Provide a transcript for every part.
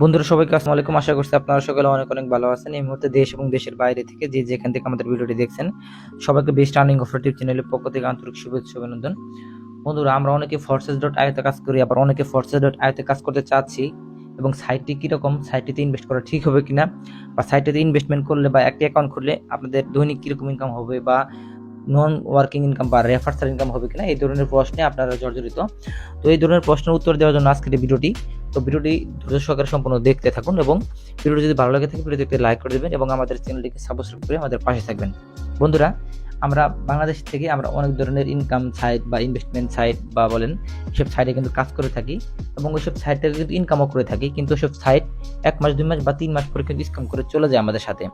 বন্ধুরা সবাইকে আসসালামু আলাইকুম। আশা করছি আপনারা সকলে অনেক অনেক ভালো আছেন। এই মুহূর্তে দেশ এবং দেশের বাইরে থেকে যে যেখান থেকে আমাদের ভিডিওটি দেখছেন সবাইকে বেস্ট আর্নিং অফার টিপ চ্যানেলের পক্ষ থেকে আন্তরিক শুভেচ্ছা অভিনন্দন। বন্ধুরা আমরা অনেকে ফোর্সেস.আই তে কাজ করি, আবার অনেকে ফোর্সেস.আই তে কাজ করতে চাচ্ছি এবং সাইটটি কিরকম, সাইটটিতে ইনভেস্ট করা ঠিক হবে কিনা, বা সাইটটিতে ইনভেস্টমেন্ট করলে বা একটি অ্যাকাউন্ট খুললে আপনাদের দৈনিক কিরকম ইনকাম হবে, বা নন ওয়ার্কিং ইনকাম বা রেফারেন্স ইনকাম হবে কিনা, এই ধরনের প্রশ্নে আপনারা জর্জরিত। তো এই ধরনের প্রশ্নের উত্তর দেওয়ার জন্য আজকের এই ভিডিওটি। তো ভিডিওটি ধৈর্য সহকারে সম্পূর্ণ দেখতে থাকুন এবং ভিডিওটি যদি ভালো লাগে থাকে ভিডিওতে লাইক করে দেবেন এবং আমাদের চ্যানেলটিকে সাবস্ক্রাইব করে আমাদের পাশে থাকবেন। বন্ধুরা, আমরা বাংলাদেশ থেকে আমরা অনেক ধরনের ইনকাম সাইট বা ইনভেস্টমেন্ট সাইট বা বলেন এসব সাইটে কিন্তু কাজ করে থাকি এবং ওইসব সাইট থেকে কিন্তু ইনকামও করে থাকি, কিন্তু ওইসব সাইট 1 মাস 2 মাস বা 3 মাস পরে কিন্তু স্ক্যাম করে চলে যায় আমাদের সাথে,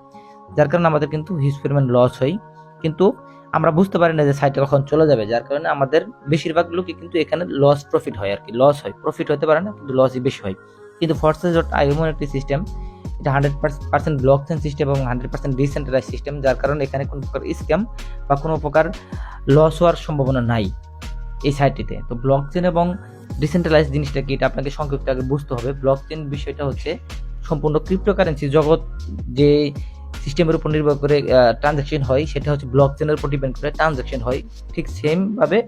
যার কারণে আমাদের কিন্তু হিউজ পরিমাণ লস হয়। কিন্তু আমরা বুঝতে পারি না যে সাইটটা কখন চলে যাবে, যার কারণে আমাদের বেশিরভাগ লোকই কিন্তু এখানে লস প্রফিট হয় আর কি, লস হয়, প্রফিট হতে পারে না, কিন্তু লসই বেশি হয়। কিন্তু ফোর্সেস.আই এমন একটি সিস্টেম, এটা 100% ব্লক চেইন সিস্টেম এবং 100% ডিসেন্ট্রালাইজ সিস্টেম, যার কারণে এখানে কোনো প্রকার স্ক্যাম বা কোনো প্রকার লস হওয়ার সম্ভাবনা নাই এই সাইটটিতে। তো ব্লক চেইন এবং ডিসেন্ট্রালাইজ জিনিসটা কি, এটা আপনাকে সংক্ষিপ্ত আগে বুঝতে হবে। ব্লক চেইন বিষয়টা হচ্ছে সম্পূর্ণ ক্রিপ্টোকারেন্সি জগৎ যে সিস্টেমের উপর নির্ভর করে ট্রানজাকশন হয়, সেটা হচ্ছে ব্লক চেনের উপর ডিপেন্ড করে ট্রানজাকশন হয়। ঠিক সেম ভাবে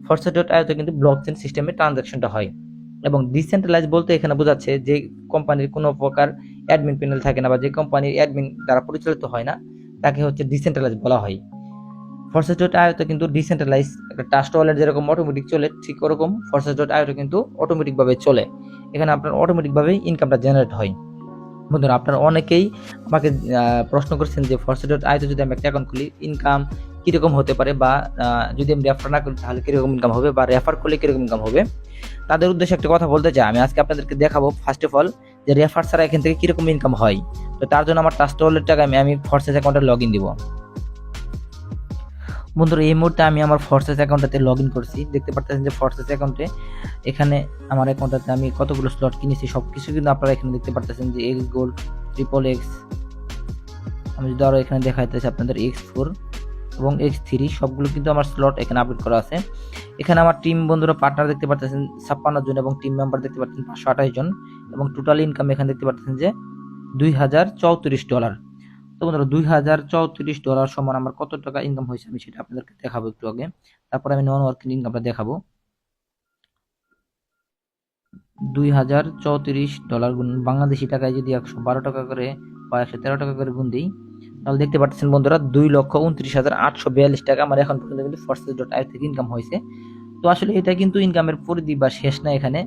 ফোর্সেস.আই তে কিন্তু ব্লক চেন সিস্টেমে ট্রানজাকশনটা হয়। এবং ডিসেন্ট্রালাইজ বলতে এখানে বোঝাচ্ছে যে কোম্পানির কোনো প্রকার অ্যাডমিন প্যানেল থাকে না, বা যে কোম্পানির অ্যাডমিন দ্বারা পরিচালিত হয় না, তাকে হচ্ছে ডিসেন্ট্রালাইজ বলা হয়। ফোর্সেস.আই তে কিন্তু ডিসেন্ট্রালাইজ একটা ট্রাস্ট ওয়ালেট যেরকম অটোমেটিক চলে, ঠিক ওরকম ফোর্সেস.আই তে কিন্তু অটোমেটিক ভাবে চলে। এখানে আপনার অটোমেটিক ভাবে ইনকামটা জেনারেট হয়। বন্ধুরা, আপনারা অনেকেই আমাকে প্রশ্ন করছেন যে ফোর্সেস.আই তে যদি আমি একটা অ্যাকাউন্ট খুলি ইনকাম কিরকম হতে পারে, বা যদি আমি রেফার না করি তাহলে কিরকম ইনকাম হবে, বা রেফার করলে কিরকম ইনকাম হবে। তাদের উদ্দেশ্যে একটা কথা বলতে চাই, আমি আজকে আপনাদেরকে দেখাবো ফার্স্ট অফ অল যে রেফার ছাড়া এখান থেকে কিরকম ইনকাম হয়। তো তার জন্য আমার ট্রাস্ট ওয়ালেট টাকা আমি ফোর্সেস অ্যাকাউন্টে লগ ইন দিব। বন্ধুরা, এই মুহূর্তে আমি আমার ফোর্সেস অ্যাকাউন্টটাতে লগ ইন করছি। দেখতে পাচ্ছেন যে ফোর্সেস অ্যাকাউন্টে এখানে আমার অ্যাকাউন্টটাতে আমি কতগুলো স্লট কিনেছি সব কিছু কিন্তু আপনারা এখানে দেখতে পাচ্ছেন যে এক্স গোল্ড, ট্রিপল এক্স, আমি যদি আরও এখানে দেখাইতেছি আপনাদের X4 এবং X3 সবগুলো কিন্তু আমার স্লট এখানে আপডেট করা আছে। এখানে আমার টিম বন্ধুরা পার্টনার দেখতে পাচ্ছেন 56 জন এবং টিম মেম্বার দেখতে পাচ্ছেন 528 জন এবং টোটাল ইনকাম এখানে দেখতে পাচ্ছেন যে $2034। তো বন্ধুরা, $2034 সমান আমার কত টাকা ইনকাম হয়েছে আমি সেটা আপনাদেরকে দেখাবো একটু আগে, তারপরে আমি নন ওয়ার্কিং ইনকামটা দেখাবো। $2034 গুণ বাংলাদেশি টাকায় যদি 112 টাকা করে বা 113 টাকা করে গুণ দিই, তাহলে দেখতে পাচ্ছেন বন্ধুরা 2,29,842 টাকা আমার এখন পর্যন্ত কিন্তু ফোর্সেস.আই থেকে ইনকাম হয়েছে। তো আসলে এটা কিন্তু ইনকামের পরিধি বা শেষ না, এখানে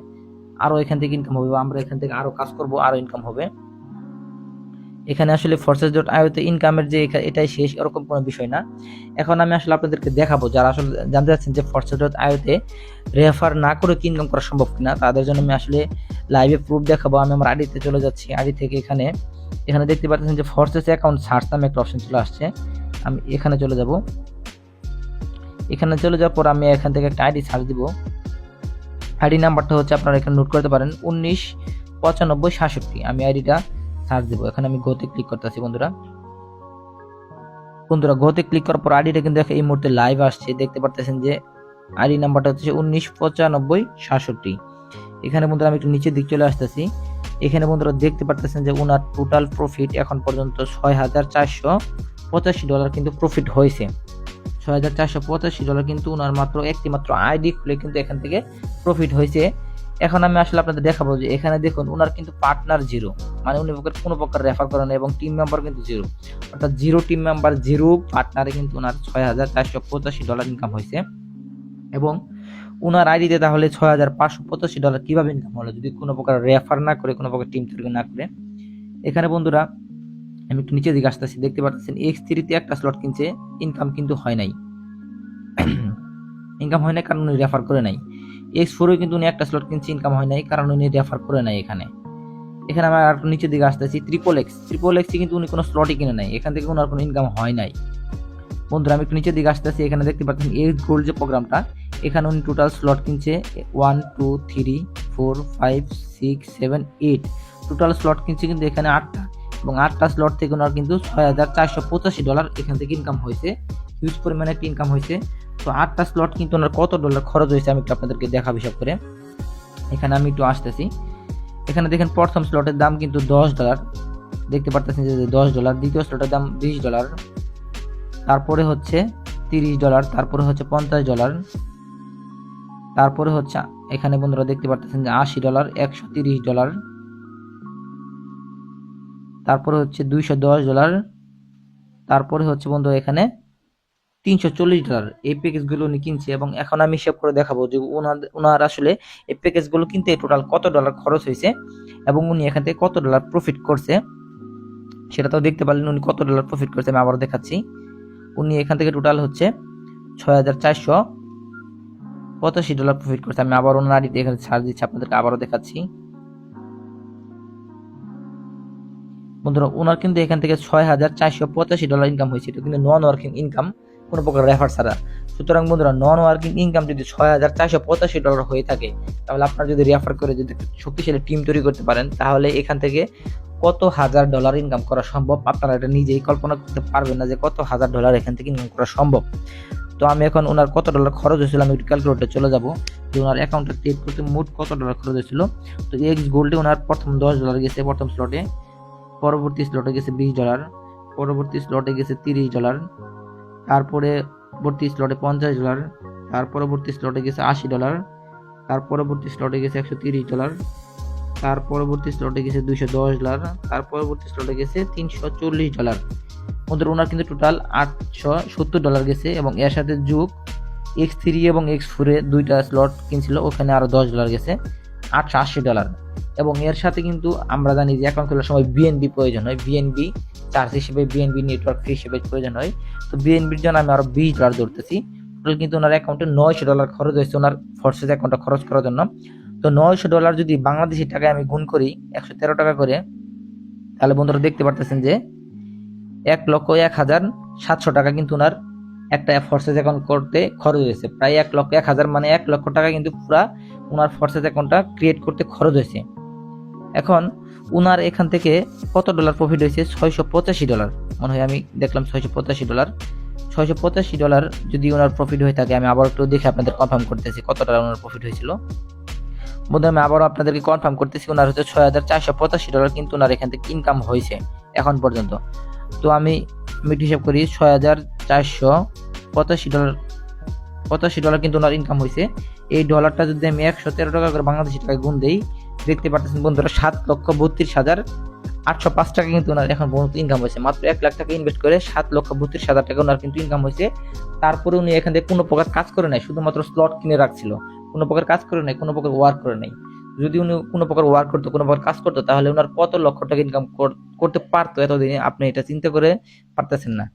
আরো এখান থেকে ইনকাম হবে, আমরা এখান থেকে আরো কাজ করব, আরো ইনকাম হবে। এখানে আসলে ফোর্সেস.আই তে ইনকামের যে এটাই শেষ এরকম কোনো বিষয় না। এখন আমি আসলে আপনাদেরকে দেখাবো যারা আসলে জানতে চাচ্ছেন যে ফোর্সেস.আই তে রেফার না করে কি ইনকাম করা সম্ভব কিনা, তাদের জন্য আমি আসলে লাইভে প্রুফ দেখাবো। আমি আমার আইডিতে চলে যাচ্ছি, আইডি থেকে এখানে দেখতে পাচ্ছেন যে ফোর্সেস অ্যাকাউন্ট সার্চ নামে একটা অপশন চলে আসছে। আমি এখানে চলে যাব, এখানে চলে যাওয়ার পর আমি এখান থেকে একটা আইডি সার্চ দিব। আইডি নাম্বারটা হচ্ছে আপনারা এখানে নোট করতে পারেন 199567। আমি আইডিটা সার্চ দিব, এখানে আমি গোতে ক্লিক করতেছি। বন্ধুরা গোতে ক্লিক করার পর আইডিটা কিন্তু এই মুহূর্তে লাইভ আসছে, দেখতে পারতেছেন যে আইডি নাম্বারটা হচ্ছে 199567। এখানে বন্ধুরা আমি একটু নিচের দিক চলে আসতেছি। এখানে বন্ধুরা দেখতে পারতেছেন যে ওনার টোটাল প্রফিট এখন পর্যন্ত $6,485 কিন্তু প্রফিট হয়েছে। $6,485 কিন্তু ওনার একটি মাত্র আইডি খুলে কিন্তু এখান থেকে প্রফিট হয়েছে। এখন আমি আসলে আপনাদের দেখাবো যে এখানে দেখুন ওনার কিন্তু পার্টনার জিরো, মানে উনি কোনো প্রকার রেফার করেন এবং টিম মেম্বার কিন্তু জিরো, অর্থাৎ জিরো টিম মেম্বার জিরো পার্টনারে কিন্তু ওনার $6,485 ইনকাম হয়েছে। এবং ওনার আইডিতে তাহলে $6,585 কিভাবে ইনকাম হলো, যদি কোনো প্রকার রেফার না করে, কোনো প্রকার টিম তৈরি না করে। এখানে বন্ধুরা আমি একটু নিচের দিকে আসতেছি, দেখতে পাচ্ছেন X3 তে একটা স্লট কিনছে, ইনকাম কিন্তু হয় নাই ইনকাম হয় নাই কারণ উনি রেফার করে নাই। X4 কিন্তু উনি একটা স্লট কিনছে, ইনকাম হয় নাই কারণ উনি রেফার করে নাই। এখানে আমরা আর একটু নিচের দিকে আসতেছি, ট্রিপল এক্স কিন্তু উনি কোনো স্লটই কিনে নাই, এখান থেকে ওনার কোনো ইনকাম হয় নাই। বন্ধুরা আমি একটু নিচের দিকে আসতেছি, এখানে দেখতে পাচ্ছেন এক্স গোল্ড যে প্রোগ্রামটা, এখানে উনি টোটাল স্লট কিনছে 1 2 3 4 5 6 7 8 টোটাল স্লট কিনছে কিন্তু এখানে 8টা, এবং 8টা স্লট থেকে ওনার কিন্তু $6,485 এখান থেকে ইনকাম হয়েছে, হিউজ পরিমাণে একটা ইনকাম হয়েছে। তো 8টা স্লট কিন্তু ওনার কত ডলার খরচ হয়েছে আমি একটু আপনাদেরকে দেখাবো হিসাব করে। এখানে আমি একটু আসতেছি, এখানে দেখেন প্রথম স্লটের দাম কিন্তু $10, দেখতে পারতেছেন যে $10, দ্বিতীয় স্লটের দাম $20, তারপরে হচ্ছে $30, তারপরে হচ্ছে $50, তারপরে হচ্ছে এখানে বন্ধুরা দেখতে পারতেছেন যে $80, $130, তারপরে হচ্ছে $210, তারপরে হচ্ছে বন্ধু এখানে $340। এই প্যাকেজগুলো উনি কিনছে এবং এখন আমি হিসাব করে দেখাবো যে ওনার আসলে এই প্যাকেজগুলো কিনতে টোটাল কত ডলার খরচ হয়েছে এবং উনি এখান থেকে কত ডলার প্রফিট করছে সেটা তো দেখতে পারলেন। উনি কত ডলার প্রফিট করছে আমি আবারও দেখাচ্ছি। উনি এখান থেকে টোটাল হচ্ছে $6,485 প্রফিট করছে। আমি আবার ওনার আইডিতে এখানে ছাড় দিচ্ছি, আপনাদেরকে আবারও দেখাচ্ছি। বন্ধুরা ওনার কিন্তু এখান থেকে $6,485 ইনকাম হয়েছে। এটা কিন্তু নন ওয়ার্কিং ইনকাম, কোনো প্রকার রেফার ছাড়া। সুতরাং বন্ধুরা নন ওয়ার্কিং ইনকাম যদি $6,485 হয়ে থাকে, তাহলে আপনারা যদি রেফার করে যদি শক্তিশালী টিম তৈরি করতে পারেন, তাহলে এখান থেকে কত $1,000 ইনকাম করা সম্ভব আপনারা এটা নিজেই কল্পনা করতে পারবেন না যে কত $1,000 এখান থেকে ইনকাম করা সম্ভব। তো আমি এখন ওনার কত ডলার খরচ হয়েছিল আমি একটু ক্যালকুলেটরে চলে যাব যে ওনার অ্যাকাউন্টে ক্রিয়েট করতে মোট কত ডলার খরচ হয়েছিল। তো এক্স গোল্ডে ওনার প্রথম $10 গেছে প্রথম স্লটে, পরবর্তী স্লটে গেছে $20, পরবর্তী স্লটে গেছে $30, তারপরে পরবর্তী স্লটে $50, তার পরবর্তী স্লটে গেছে $80, তার পরবর্তী স্লটে গেছে $130, তার পরবর্তী স্লটে গেছে $210, তার পরবর্তী স্লটে গেছে $340। ওনার কিন্তু টোটাল $870 গেছে এবং এর সাথে যোগ X3 এবং X4 এ দুইটা স্লট কিনছিল, ওখানে আরো $10 গেছে, $880। এবং এর সাথে কিন্তু আমরা জানি যে অ্যাকাউন্ট খোলার সময় বিএনবি প্রয়োজন হয়, বিএনবি চার্জ হিসেবে, বিএনবি নেটওয়ার্ক ফি হিসেবে প্রয়োজন হয়। তো বিএনবির জন্য আমি আরো $20 ধরতেছি। টোটাল কিন্তু ওনার অ্যাকাউন্টে $900 খরচ হয়েছে ওনার ফোর্সেস অ্যাকাউন্টে খরচ করার জন্য। তো $900 যদি বাংলাদেশি টাকায় আমি গুণ করি 113 টাকা করে, তাহলে বন্ধুরা দেখতে পারতেছেন যে 1,01,700 টাকা কিন্তু ওনার একটা ফোর্সেস অ্যাকাউন্ট করতে খরচ হয়েছে। প্রায় 1,01,000 মানে 1 লক্ষ টাকা কিন্তু পুরা ওনার ফোর্সেস অ্যাকাউন্টটা ক্রিয়েট করতে খরচ হয়েছে। এখন ওনার এখান থেকে কত ডলার প্রফিট হয়েছে? $685 মনে হয়, আমি দেখলাম $685। $685 যদি ওনার প্রফিট হয়ে থাকে, আমি আবার একটু দেখে আপনাদের কনফার্ম করতেছি কত ডলার ওনার প্রফিট হয়েছিল। বন্ধু আমি আবারও আপনাদেরকে কনফার্ম করতেছি ওনার হচ্ছে $6,485 কিন্তু ওনার এখান থেকে ইনকাম হয়েছে এখন পর্যন্ত। তো আমি হিসাব করি $6,485 কিন্তু ওনার ইনকাম হয়েছে। এই ডলারটা যদি আমি 113 টাকা করে বাংলাদেশি টাকায় গুণ দেই, দেখতে পাচ্ছেন বন্ধুরা 7,32,805 টাকা কিন্তু ওনার এখন পর্যন্ত ইনকাম হয়েছে। মাত্র 1 লাখ টাকা ইনভেস্ট করে 7,32,000 টাকা ওনার কিন্তু ইনকাম হয়েছে। তারপরে উনি এখান থেকে কোনো প্রকার কাজ করে নাই, শুধুমাত্র স্লট কিনে রাখছিল, কোনো প্রকার কাজ করে নাই, কোনো প্রকার ওয়ার্ক করে নাই। যদি উনি কোনো প্রকার ওয়ার্ক করতো, কোনো প্রকার কাজ করতো, তাহলে ওনার কত লক্ষ টাকা ইনকাম করতে পারতো এতদিনে, আপনি এটা চিন্তা করে পারতেছেন না।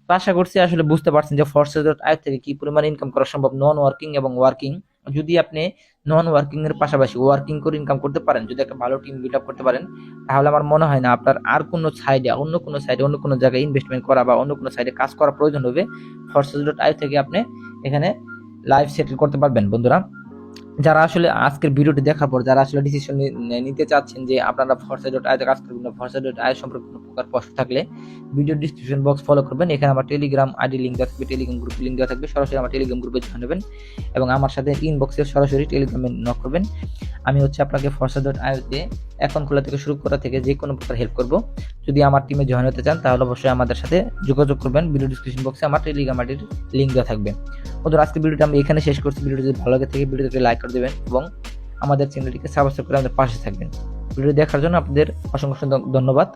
তো আশা করছি আসলে বুঝতে পারছেন যে ফোর্সেস.আই থেকে কি পরিমাণ ইনকাম করা সম্ভব নন ওয়ার্কিং এবং ওয়ার্কিং। যদি আপনি নন ওয়ার্কিং এর পাশাপাশি ওয়ার্কিং করে ইনকাম করতে পারেন, যদি একটা ভালো টিম বিল্ড আপ করতে পারেন, তাহলে আমার মনে হয় না আপনার আর কোনো সাইডে, অন্য কোনো জায়গায় ইনভেস্টমেন্ট করা বা অন্য কোনো সাইডে কাজ করা প্রয়োজন হবে। ফোর্সেস.আই থেকে আপনি এখানে লাইফ সেটেল করতে পারবেন। বন্ধুরা যারা আসলে আজকের ভিডিওটি দেখার পর যারা আসলে ডিসিশন নিতে চাচ্ছেন যে আপনারা ফোর্সেস.আই তে কাজ করবেন না, ফোর্সেস.আই সম্পর্কে কোনো প্রকার প্রশ্ন থাকলে ভিডিও ডিসক্রিপশন বক্স ফলো করবেন। এখানে আমার টেলিগ্রাম আইডি লিঙ্ক দেওয়া থাকবে, টেলিগ্রাম গ্রুপ লিঙ্ক দেওয়া থাকবে। সরাসরি আমার টেলিগ্রাম গ্রুপে জয়েন হবেন এবং আমার সাথে ইনবক্সে সরাসরি টেলিগ্রামে নক করবেন। আমি আপনাকে ফোর্সেস.আই তে অ্যাকাউন্ট খোলা থেকে শুরু করা থেকে যে কোনো প্রকার হেল্প করব। যদি আমার টিমে জয়েন হতে চান তাহলে অবশ্যই আমাদের সাথে যোগাযোগ করবেন। ভিডিও ডিসক্রিপশন বক্সে আমার টেলিগ্রাম আইডির লিঙ্ক দেওয়া থাকবে। বন্ধুরা আজকে ভিডিওটা আমি এখানে শেষ করছি। ভিডিওটি যদি ভালো লাগে থাকে ভিডিওটিকে লাইক করে দেবেন এবং আমাদের চ্যানেলটিকে সাবস্ক্রাইব করে আমাদের পাশে থাকবেন। ভিডিও দেখার জন্য আপনাদের অসংখ্য ধন্যবাদ।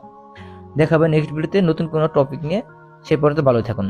দেখাবেন নেক্সট ভিডিওতে নতুন কোনো টপিক নিয়ে। সেই পর্যন্ত ভালো থাকুন।